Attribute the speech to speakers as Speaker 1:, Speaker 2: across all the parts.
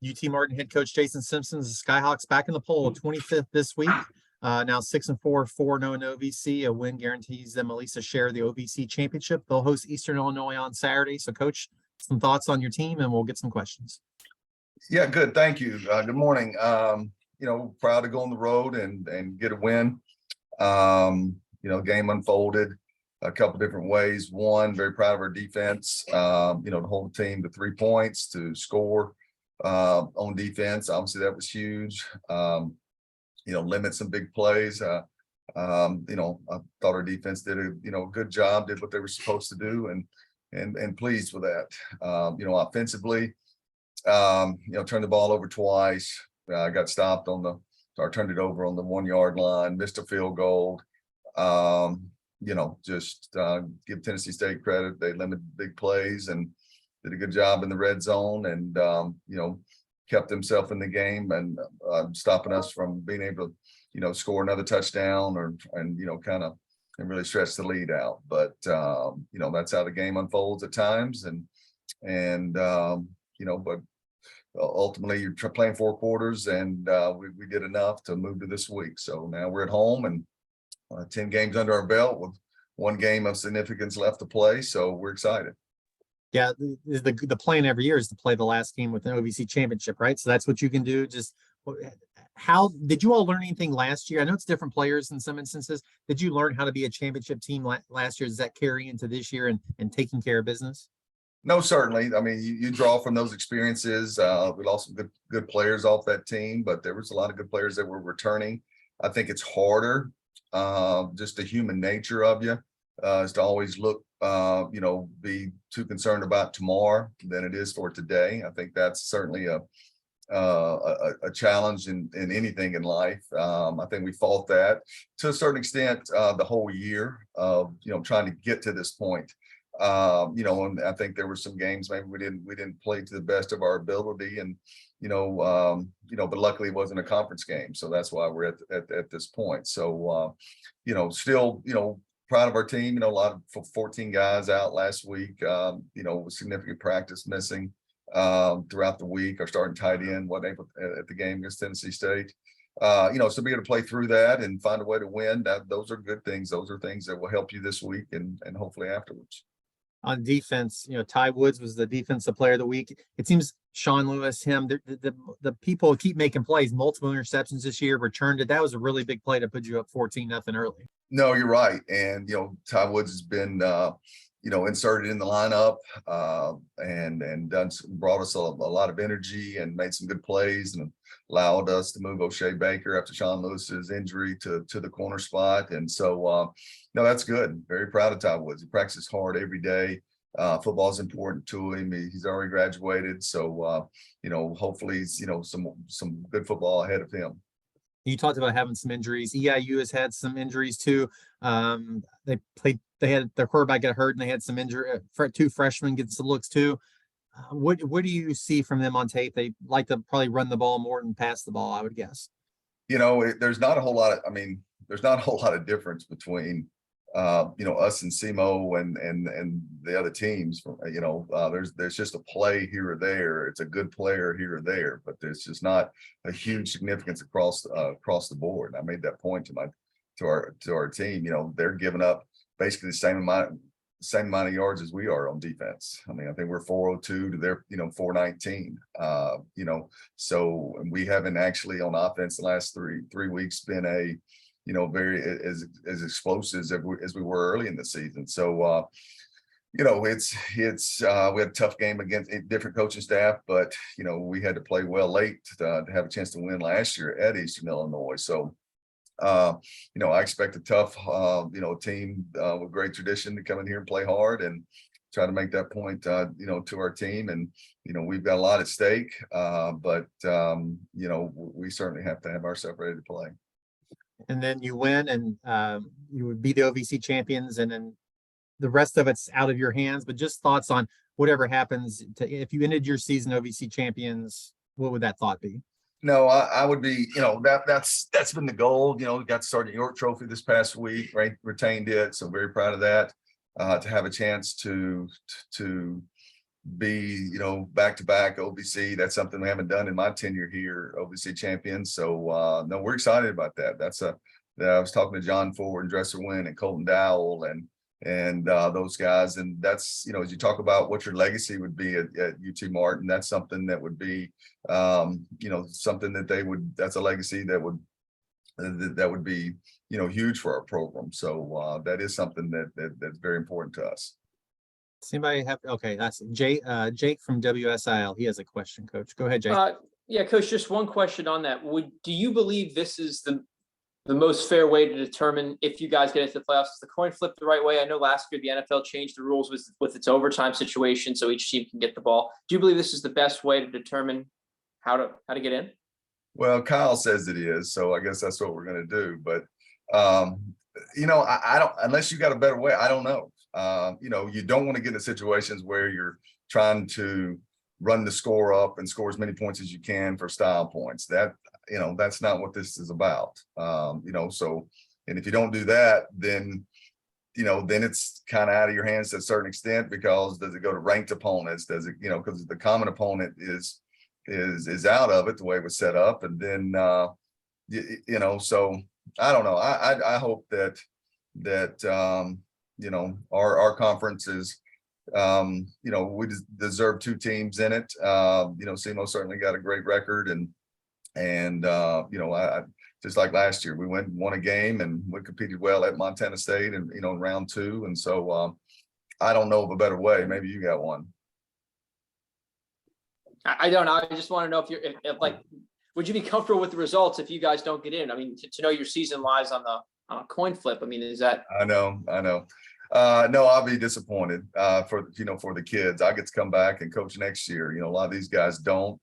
Speaker 1: UT Martin head coach Jason Simpson, the Skyhawks back in the poll, 25th this week. Now 6-4, 4-0 in OVC. A win guarantees them at least a share of the OVC championship. They'll host Eastern Illinois on Saturday. So, Coach, some thoughts on your team, and we'll get some questions.
Speaker 2: Yeah, good. Thank you. Good morning. Proud to go on the road and get a win. Game unfolded a couple different ways. One, very proud of our defense. To hold the team to 3 points, to score on defense. Obviously, that was huge. Limit some big plays. I thought our defense did a good job, did what they were supposed to do, and pleased with that. Offensively, turned the ball over twice. Got stopped turned it over on the 1 yard line, missed a field goal. Give Tennessee State credit. They limited big plays and did a good job in the red zone, and kept themselves in the game and stopping us from being able to score another touchdown and really stretch the lead out. But that's how the game unfolds at times, but ultimately you're playing 4 quarters, and we did enough to move to this week. So now we're at home and 10 games under our belt with 1 game of significance left to play. So we're excited.
Speaker 1: Yeah, the plan every year is to play the last game with an OVC championship, right? So that's what you can do. Just how did you all learn anything last year? I know it's different players in some instances. Did you learn how to be a championship team last year? Does that carry into this year and taking care of business?
Speaker 2: No, certainly. I mean, you draw from those experiences. We lost some good players off that team, but there was a lot of good players that were returning. I think it's harder, just the human nature of you, is to always look, be too concerned about tomorrow than it is for today. I think that's certainly a challenge in anything in life. I think we fought that to a certain extent the whole year of trying to get to this point. And I think there were some games maybe we didn't play to the best of our ability, and but luckily it wasn't a conference game, so that's why we're at this point. So still proud of our team. A lot of 14 guys out last week. With significant practice missing throughout the week. Our starting tight end wasn't able at the game against Tennessee State. So be able to play through that and find a way to win. Those are good things. Those are things that will help you this week and hopefully afterwards.
Speaker 1: On defense, Ty Woods was the defensive player of the week. It seems Sean Lewis, the people keep making plays, multiple interceptions this year, returned it. That was a really big play to put you up 14-0 early.
Speaker 2: No, you're right. And, Ty Woods has been, inserted in the lineup and brought us a lot of energy and made some good plays and allowed us to move O'Shea Baker after Sean Lewis's injury to the corner spot. And so, that's good. Very proud of Ty Woods. He practices hard every day. Football is important to him. He's already graduated. So, hopefully, some good football ahead of him.
Speaker 1: You talked about having some injuries. EIU has had some injuries too. They had their quarterback get hurt, and they had some injury. 2 freshmen get some looks too. What do you see from them on tape? They like to probably run the ball more than pass the ball, I would guess.
Speaker 2: There's not a whole lot of difference between us and SEMO and the other teams. There's just a play here or there. It's a good player here or there, but there's just not a huge significance across the board. I made that point to our team. They're giving up basically the same amount of yards as we are on defense. I mean, I think we're 402 to their 419. So we haven't actually on offense the last three weeks been very as explosive as we were early in the season. So it's we had a tough game against a different coaching staff, but we had to play well late to have a chance to win last year at Eastern Illinois. So I expect a tough team with great tradition to come in here and play hard and try to make that point to our team. And we've got a lot at stake, but we certainly have to have ourselves ready to play.
Speaker 1: And then you win, and you would be the OVC champions, and then the rest of it's out of your hands. But just thoughts on whatever happens if you ended your season OVC champions, what would that thought be?
Speaker 2: No, I would be, that's been the goal. We got the Sergeant York Trophy this past week, right? Retained it. So very proud of that, to have a chance to be, back-to-back OVC. That's something we haven't done in my tenure here, OVC champions. So no, we're excited about that. I was talking to John Ford and Dresser Wynn and Colton Dowell and those guys. And that's, as you talk about what your legacy would be at UT Martin, that's something that would be, something that that's a legacy that would be, huge for our program. So that is something that's very important to us.
Speaker 1: Does anybody have, okay, that's Jake from WSIL. He has a question, Coach. Go ahead, Jake.
Speaker 3: Yeah, Coach, just one question on that. Do you believe this is the most fair way to determine if you guys get into the playoffs? Is the coin flip the right way? I know last year the NFL changed the rules with its overtime situation, so each team can get the ball. Do you believe this is the best way to determine how to get in?
Speaker 2: Well, Kyle says it is, so I guess that's what we're going to do. But I don't, unless you got a better way, I don't know. You don't want to get into situations where you're trying to run the score up and score as many points as you can for style points. That's not what this is about. So, and if you don't do that, then it's kind of out of your hands to a certain extent, because does it go to ranked opponents? Does it, because the common opponent is out of it the way it was set up. And then, so I don't know. I hope that our conference is, we deserve 2 teams in it. SEMO certainly got a great record, and I just like last year, we won a game and we competed well at Montana State and, in round 2. And so I don't know of a better way. Maybe you got one.
Speaker 3: I don't know. I just want to know if would you be comfortable with the results if you guys don't get in? I mean, to know your season lies on a coin flip. I mean, is that?
Speaker 2: I know. No, I'll be disappointed for the kids. I get to come back and coach next year. A lot of these guys don't.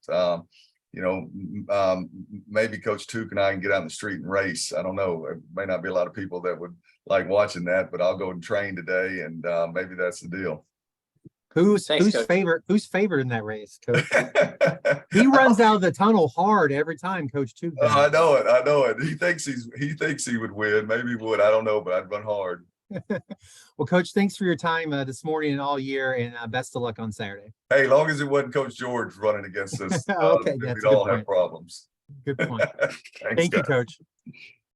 Speaker 2: Maybe Coach Tuke and I can get out in the street and race. I don't know. It may not be a lot of people that would like watching that, but I'll go and train today, and maybe that's the deal.
Speaker 1: Who's favored in that race, Coach? He runs out of the tunnel hard every time, Coach Tuke.
Speaker 2: I know it. He thinks he would win. Maybe he would. I don't know, but I'd run hard.
Speaker 1: Well, Coach, thanks for your time this morning and all year, and best of luck on Saturday.
Speaker 2: Hey, long as it wasn't Coach George running against us,
Speaker 1: okay,
Speaker 2: we'd all have problems.
Speaker 1: Good point.
Speaker 2: Thanks,
Speaker 1: Thank you, Coach.